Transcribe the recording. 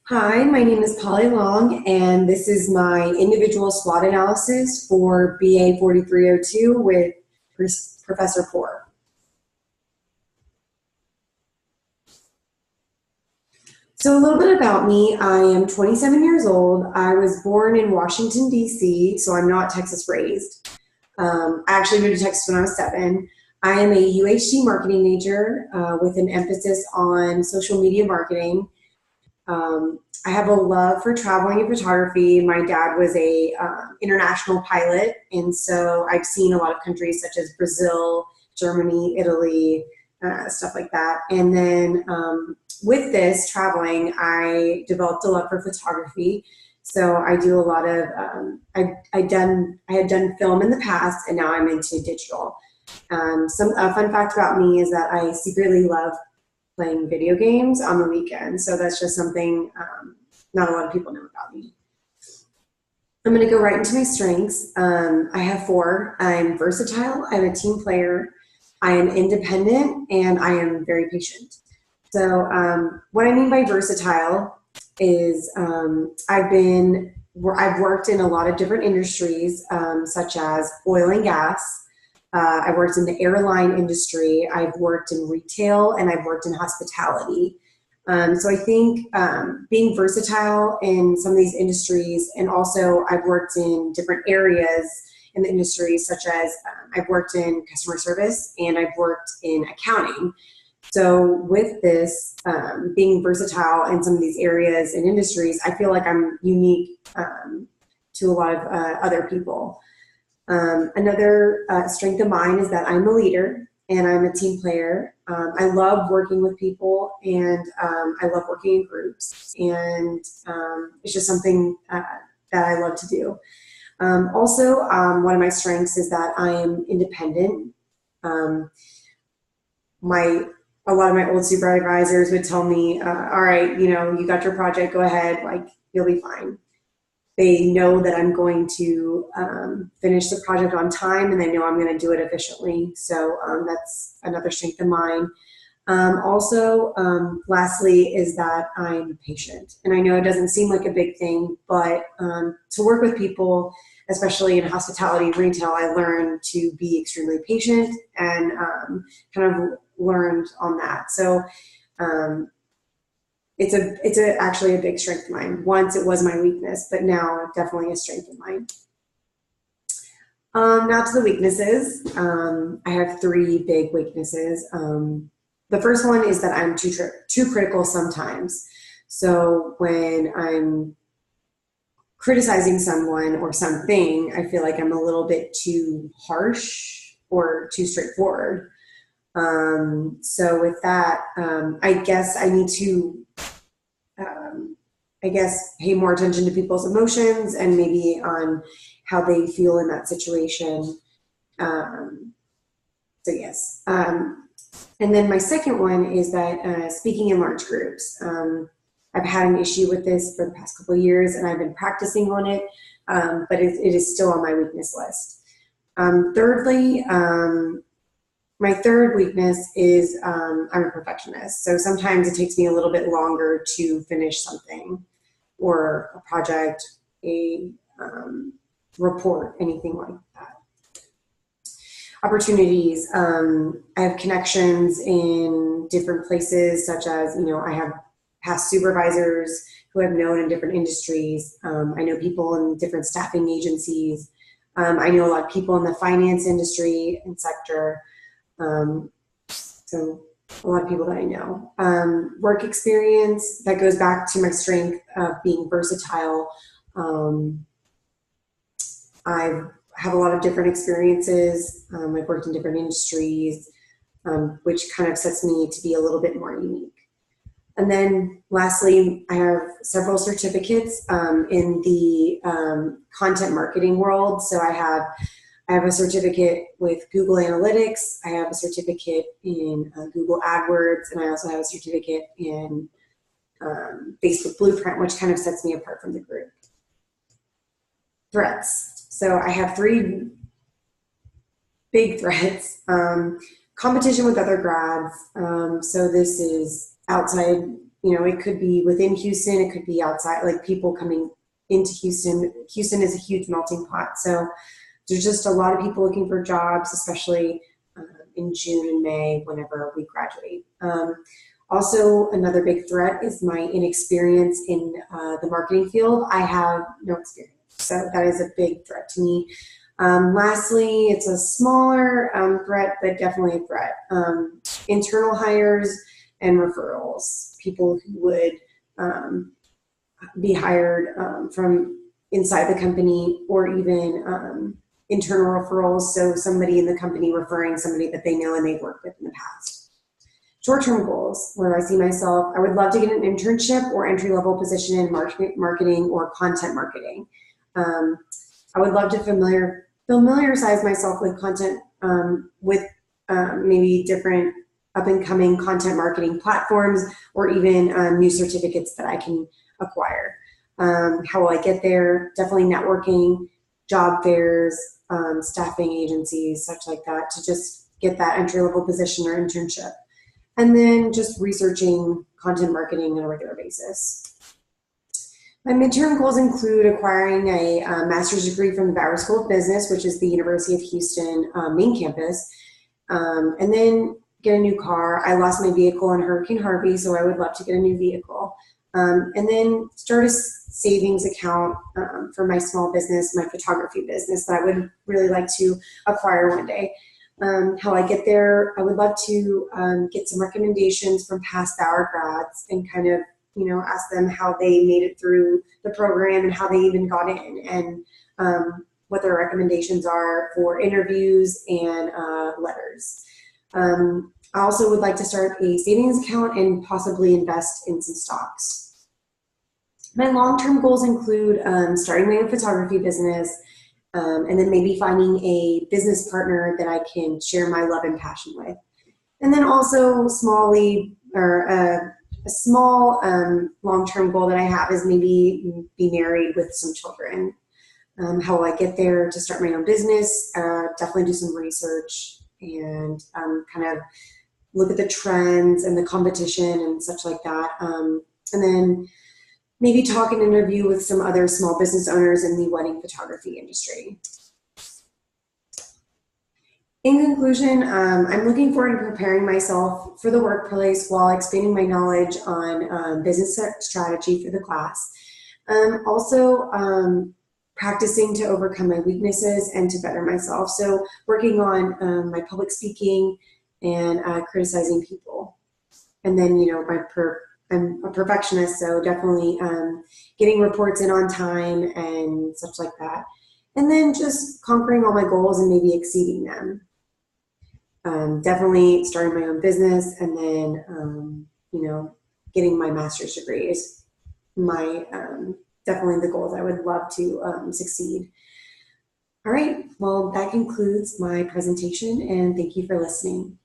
Hi, my name is Polly Long, and this is my individual SWOT analysis for ba4302 with Professor Poor. So a little bit about me. I am 27 years old. I was born in Washington, D.C., so I'm not Texas raised. I actually moved to Texas when I was 7. I am a UHD marketing major with an emphasis on social media marketing. I have a love for traveling and photography. My dad was a international pilot, and so I've seen a lot of countries such as Brazil, Germany, Italy, stuff like that. And then with this traveling, I developed a love for photography. So I do a lot of I had done film in the past, and now I'm into digital. A fun fact about me is that I secretly love playing video games on the weekend. So that's just something not a lot of people know about me. I'm going to go right into my strengths. I have 4. I'm versatile. I'm a team player. I am independent, and I am very patient. So what I mean by versatile is I've worked in a lot of different industries, such as oil and gas. I worked in the airline industry, I've worked in retail, and I've worked in hospitality. So I think being versatile in some of these industries, and also I've worked in different areas in the industry, such as I've worked in customer service and I've worked in accounting. So with this, being versatile in some of these areas and industries, I feel like I'm unique to a lot of other people. Another strength of mine is that I'm a leader and I'm a team player. I love working with people, and I love working in groups, and it's just something that I love to do. Also, one of my strengths is that I am independent. A lot of my old supervisors would tell me, all right, you got your project, go ahead, like, you'll be fine. They know that I'm going to finish the project on time, and they know I'm going to do it efficiently. So that's another strength of mine. Lastly, is that I'm patient. And I know it doesn't seem like a big thing, but to work with people, especially in hospitality and retail, I learned to be extremely patient, and kind of learned on that. So it's actually a big strength of mine. Once it was my weakness, but now definitely a strength of mine. Now to the weaknesses. I have 3 big weaknesses. The first one is that I'm too critical sometimes. So when I'm criticizing someone or something, I feel like I'm a little bit too harsh or too straightforward. So with that, I guess I need to pay more attention to people's emotions and maybe on how they feel in that situation. So yes. And then my second one is that speaking in large groups. I've had an issue with this for the past couple of years, and I've been practicing on it, but it is still on my weakness list. Thirdly, my third weakness is I'm a perfectionist. So sometimes it takes me a little bit longer to finish something, or a project, a report, anything like that. Opportunities. I have connections in different places, such as, I have past supervisors who I've known in different industries. I know people in different staffing agencies. I know a lot of people in the finance industry and sector. So a lot of people that I know. Work experience, that goes back to my strength of being versatile. I have a lot of different experiences. I've worked in different industries, which kind of sets me to be a little bit more unique. And then lastly, I have several certificates in the content marketing world. So I have a certificate with Google Analytics. I have a certificate in Google AdWords, and I also have a certificate in Facebook Blueprint, which kind of sets me apart from the group. Threats. So I have 3 big threats. Competition with other grads. So this is outside, you know, it could be within Houston, it could be outside, like people coming into Houston. Houston is a huge melting pot. So there's just a lot of people looking for jobs, especially in June and May, whenever we graduate. Also, another big threat is my inexperience in the marketing field. I have no experience, so that is a big threat to me. Lastly, it's a smaller threat, but definitely a threat. Internal hires and referrals, people who would be hired from inside the company, or even internal referrals, so somebody in the company referring somebody that they know and they've worked with in the past. Short-term goals, where I see myself, I would love to get an internship or entry-level position in marketing or content marketing. I would love to familiarize myself with content, with maybe different up-and-coming content marketing platforms, or even new certificates that I can acquire. How will I get there? Definitely networking, job fairs, staffing agencies, such like that, to just get that entry-level position or internship. And then just researching content marketing on a regular basis. My midterm goals include acquiring a master's degree from the Bauer School of Business, which is the University of Houston main campus, and then get a new car. I lost my vehicle in Hurricane Harvey, so I would love to get a new vehicle. And then start a savings account for my small business, my photography business, that I would really like to acquire one day. How I get there, I would love to get some recommendations from past Bauer grads and kind of, you know, ask them how they made it through the program and how they even got in, and what their recommendations are for interviews and letters. I also would like to start a savings account and possibly invest in some stocks. My long-term goals include starting my own photography business, and then maybe finding a business partner that I can share my love and passion with. And then also a small long-term goal that I have is maybe be married with some children. How will I get there? To start my own business, definitely do some research and kind of look at the trends and the competition and such like that. And then maybe talk and interview with some other small business owners in the wedding photography industry. In conclusion, I'm looking forward to preparing myself for the workplace while expanding my knowledge on business strategy for the class. Also, practicing to overcome my weaknesses and to better myself. So working on my public speaking and criticizing people. And then, you know, I'm a perfectionist, so definitely getting reports in on time and such like that. And then just conquering all my goals and maybe exceeding them. Definitely starting my own business, and then, you know, getting my master's degree is my, definitely the goals I would love to succeed. All right, well, that concludes my presentation, and thank you for listening.